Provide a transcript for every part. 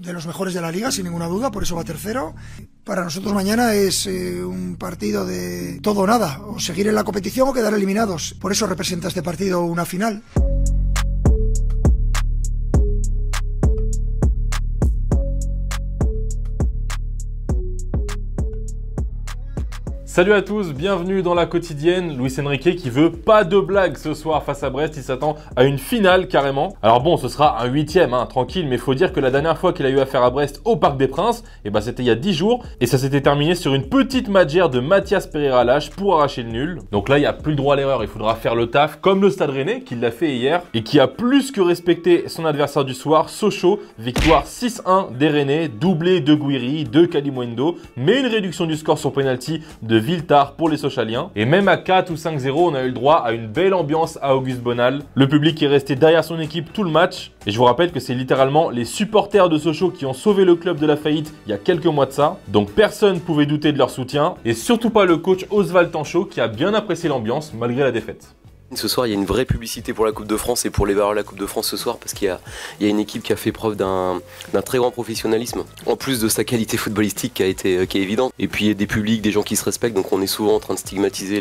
de los mejores de la liga, sin ninguna duda, por eso va tercero. Para nosotros mañana es un partido de todo o nada, o seguir en la competición o quedar eliminados. Por eso representa este partido una final. Salut à tous, bienvenue dans la quotidienne. Luis Enrique qui veut pas de blague ce soir face à Brest, il s'attend à une finale carrément. Alors bon, ce sera un 8e, tranquille, mais faut dire que la dernière fois qu'il a eu affaire à Brest au Parc des Princes, c'était il y a 10 jours, et ça s'était terminé sur une petite magère de Mathias Pereira Lage pour arracher le nul. Donc là, il n'y a plus le droit à l'erreur, il faudra faire le taf comme le Stade Rennais, qui l'a fait hier, et qui a plus que respecté son adversaire du soir, Sochaux. Victoire 6-1 des Rennais, doublé de Guiri, de Kalimundo, mais une réduction du score sur penalty de Viltard pour les Sochaliens. Et même à 4 ou 5-0, on a eu le droit à une belle ambiance à Auguste Bonal. Le public est resté derrière son équipe tout le match. Et je vous rappelle que c'est littéralement les supporters de Sochaux qui ont sauvé le club de la faillite il y a quelques mois de ça. Donc personne ne pouvait douter de leur soutien. Et surtout pas le coach Oswald Tanchot qui a bien apprécié l'ambiance malgré la défaite. Ce soir, il y a une vraie publicité pour la Coupe de France et pour les valeurs de la Coupe de France ce soir parce qu'il y a une équipe qui a fait preuve d'un très grand professionnalisme, en plus de sa qualité footballistique qui est évidente. Et puis il y a des publics, des gens qui se respectent, donc on est souvent en train de stigmatiser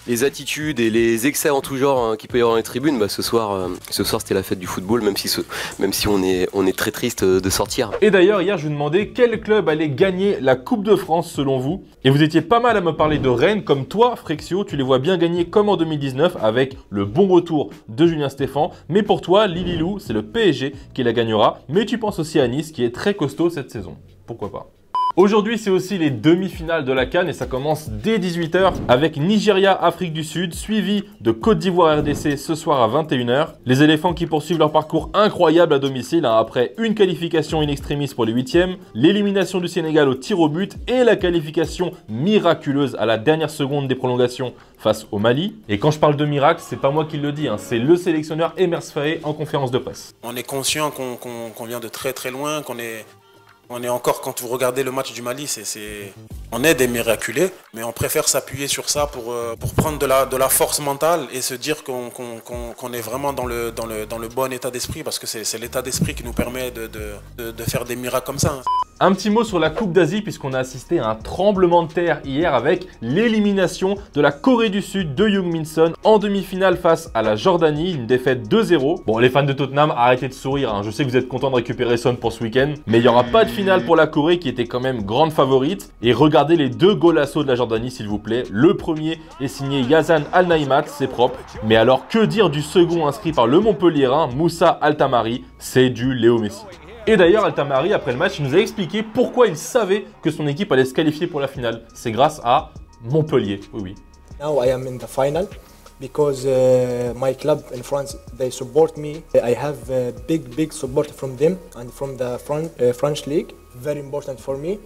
les attitudes et les excès en tout genre qu'il peut y avoir dans les tribunes. Ce soir c'était la fête du football, même si on est très triste de sortir. Et d'ailleurs, hier, je vous demandais quel club allait gagner la Coupe de France selon vous. Et vous étiez pas mal à me parler de Rennes, comme toi, Frexio, tu les vois bien gagner comme en 2019 avec le bon retour de Julien Stéphan. Mais pour toi, Lililou, c'est le PSG qui la gagnera. Mais tu penses aussi à Nice qui est très costaud cette saison. Pourquoi pas? Aujourd'hui, c'est aussi les demi-finales de la CAN et ça commence dès 18 h avec Nigeria-Afrique du Sud, suivi de Côte d'Ivoire-RDC ce soir à 21 h. Les éléphants qui poursuivent leur parcours incroyable à domicile après une qualification in extremis pour les 8e, l'élimination du Sénégal au tir au but et la qualification miraculeuse à la dernière seconde des prolongations face au Mali. Et quand je parle de miracle, c'est pas moi qui le dis, c'est le sélectionneur Emers Faé en conférence de presse. On est conscient qu'on vient de très très loin, on est encore, quand vous regardez le match du Mali, on est des miraculés, mais on préfère s'appuyer sur ça pour prendre de la force mentale et se dire qu'on est vraiment dans le bon état d'esprit, parce que c'est l'état d'esprit qui nous permet de faire des miracles comme ça. Un petit mot sur la Coupe d'Asie puisqu'on a assisté à un tremblement de terre hier avec l'élimination de la Corée du Sud de Heung-min Son en demi-finale face à la Jordanie, une défaite 2-0. Bon, les fans de Tottenham, arrêtez de sourire, je sais que vous êtes contents de récupérer Son pour ce week-end, mais il n'y aura pas de finale pour la Corée qui était quand même grande favorite. Et regardez les deux golassos de la Jordanie s'il vous plaît. Le premier est signé Yazan Al-Naïmat, c'est propre. Mais alors que dire du second inscrit par le Montpellierin, Moussa Altamari, c'est du Léo Messi. Et d'ailleurs, Altamari, après le match, il nous a expliqué pourquoi il savait que son équipe allait se qualifier pour la finale. C'est grâce à Montpellier, oui. Now I am in the final because my club in France, they support me. I have big support from them and from the French league. Very important for me.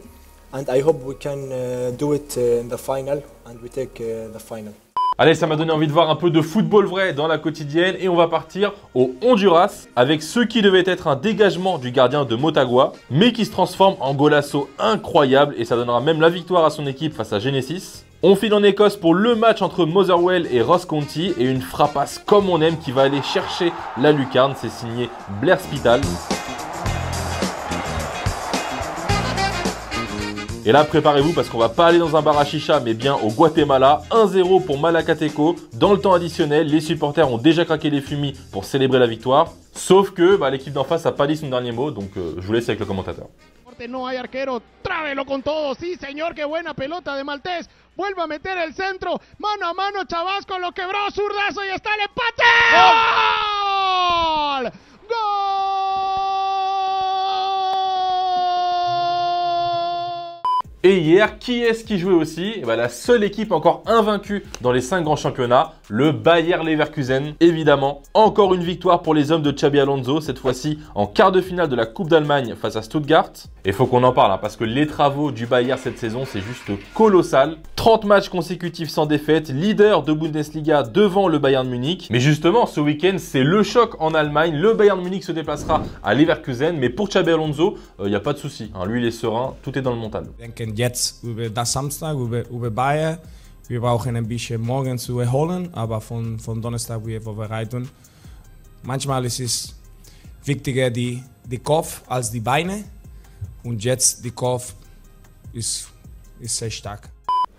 And I hope we can do it in the final and we take the final. Allez, ça m'a donné envie de voir un peu de football vrai dans la quotidienne et on va partir au Honduras avec ce qui devait être un dégagement du gardien de Motagua, mais qui se transforme en golasso incroyable et ça donnera même la victoire à son équipe face à Genesis. On file en Écosse pour le match entre Motherwell et Ross County et une frappasse comme on aime qui va aller chercher la lucarne, c'est signé Blair Spital. Et là, préparez-vous parce qu'on va pas aller dans un bar à chicha, mais bien au Guatemala. 1-0 pour Malacateco. Dans le temps additionnel, les supporters ont déjà craqué les fumis pour célébrer la victoire. Sauf que l'équipe d'en face n'a pas dit son dernier mot, donc je vous laisse avec le commentateur. No hay arquero, trábelo con todo, sí señor, qué buena pelota de Maltés, vuelve a meter el centro, mano a mano Chavasco, lo quebró, zurdazo y está el empate. ¡Gol! ¡Gol! Et hier, qui est-ce qui jouait aussi? La seule équipe encore invaincue dans les 5 grands championnats, le Bayer Leverkusen, évidemment. Encore une victoire pour les hommes de Xabi Alonso, cette fois-ci en quart de finale de la Coupe d'Allemagne face à Stuttgart. Et il faut qu'on en parle, parce que les travaux du Bayer cette saison, c'est juste colossal. 30 matchs consécutifs sans défaite, leader de Bundesliga devant le Bayern Munich. Mais justement, ce week-end, c'est le choc en Allemagne. Le Bayern Munich se déplacera à Leverkusen, mais pour Xabi Alonso, il n'y a pas de souci. Lui, il est serein, tout est dans le mental. Jetzt über das Samstag, über Bayern. Wir brauchen ein bisschen morgen zu erholen, aber von Donnerstag wir vorbereiten. Manchmal ist es wichtiger die Kopf als die Beine. Und jetzt die Kopf ist sehr stark.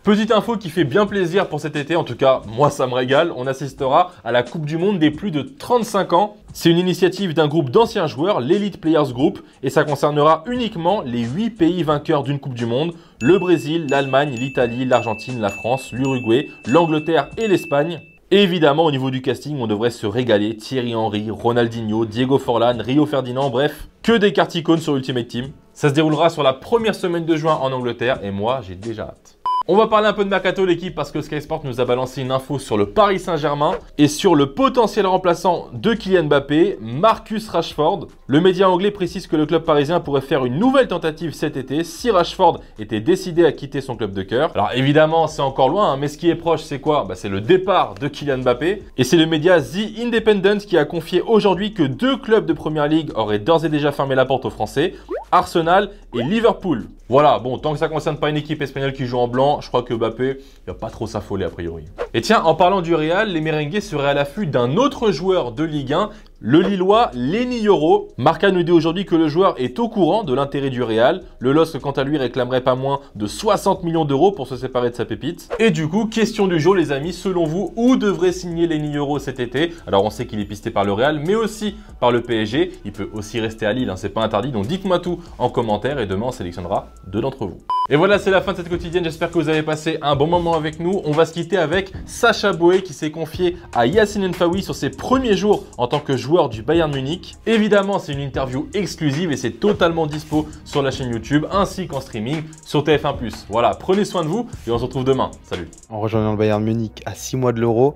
Petite info qui fait bien plaisir pour cet été, en tout cas moi ça me régale, on assistera à la Coupe du Monde des plus de 35 ans. C'est une initiative d'un groupe d'anciens joueurs, l'Elite Players Group, et ça concernera uniquement les 8 pays vainqueurs d'une Coupe du Monde, le Brésil, l'Allemagne, l'Italie, l'Argentine, la France, l'Uruguay, l'Angleterre et l'Espagne. Et évidemment au niveau du casting on devrait se régaler, Thierry Henry, Ronaldinho, Diego Forlán, Rio Ferdinand, bref, que des cartes icônes sur Ultimate Team. Ça se déroulera sur la première semaine de juin en Angleterre et moi j'ai déjà hâte. On va parler un peu de Mercato l'équipe parce que Sky Sport nous a balancé une info sur le Paris Saint-Germain et sur le potentiel remplaçant de Kylian Mbappé, Marcus Rashford. Le média anglais précise que le club parisien pourrait faire une nouvelle tentative cet été si Rashford était décidé à quitter son club de cœur. Alors évidemment c'est encore loin, hein, mais ce qui est proche c'est quoi? C'est le départ de Kylian Mbappé. Et c'est le média The Independent qui a confié aujourd'hui que 2 clubs de Première Ligue auraient d'ores et déjà fermé la porte aux Français, Arsenal et Liverpool. Voilà, bon, tant que ça ne concerne pas une équipe espagnole qui joue en blanc, je crois que Mbappé, il va pas trop s'affoler a priori. Et tiens, en parlant du Real, les merengues seraient à l'affût d'un autre joueur de Ligue 1, le Lillois Leny Yoro. Marca nous dit aujourd'hui que le joueur est au courant de l'intérêt du Real. Le LOSC, quant à lui, réclamerait pas moins de 60 millions d'euros pour se séparer de sa pépite. Et du coup, question du jour les amis, selon vous, où devrait signer Leny Yoro cet été? Alors on sait qu'il est pisté par le Real, mais aussi par le PSG. Il peut aussi rester à Lille, hein, c'est pas interdit. Donc dites-moi tout en commentaire et demain on sélectionnera 2 d'entre vous. Et voilà, c'est la fin de cette quotidienne. J'espère que vous avez passé un bon moment avec nous. On va se quitter avec Sacha Boey qui s'est confié à Yacine N'Faoui sur ses premiers jours en tant que joueur du Bayern Munich. Évidemment, c'est une interview exclusive et c'est totalement dispo sur la chaîne YouTube ainsi qu'en streaming sur TF1+. Voilà, prenez soin de vous et on se retrouve demain. Salut. En rejoignant le Bayern Munich à 6 mois de l'Euro,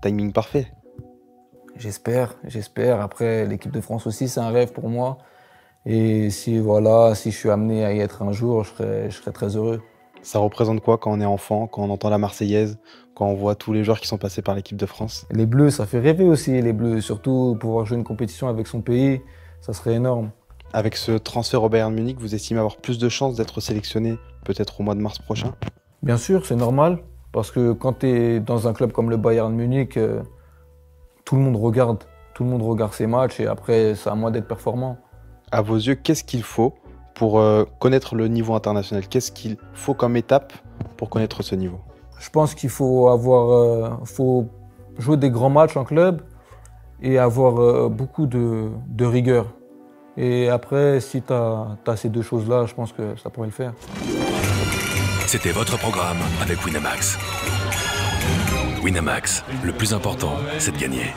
timing parfait. J'espère. Après, l'équipe de France aussi, c'est un rêve pour moi. Et si je suis amené à y être un jour, je serai très heureux. Ça représente quoi quand on est enfant, quand on entend la Marseillaise, quand on voit tous les joueurs qui sont passés par l'équipe de France? Les Bleus, ça fait rêver aussi, les Bleus. Surtout pouvoir jouer une compétition avec son pays, ça serait énorme. Avec ce transfert au Bayern Munich, vous estimez avoir plus de chances d'être sélectionné peut-être au mois de mars prochain? Bien sûr, c'est normal. Parce que quand tu es dans un club comme le Bayern Munich, tout le monde regarde ses matchs et après, c'est à moi d'être performant. À vos yeux, qu'est-ce qu'il faut pour connaître le niveau international? Qu'est-ce qu'il faut comme étape pour connaître ce niveau? Je pense qu'il faut faut jouer des grands matchs en club et avoir beaucoup de rigueur. Et après, si tu as ces 2 choses-là, je pense que ça pourrait le faire. C'était votre programme avec Winamax. Winamax, le plus important, c'est de gagner.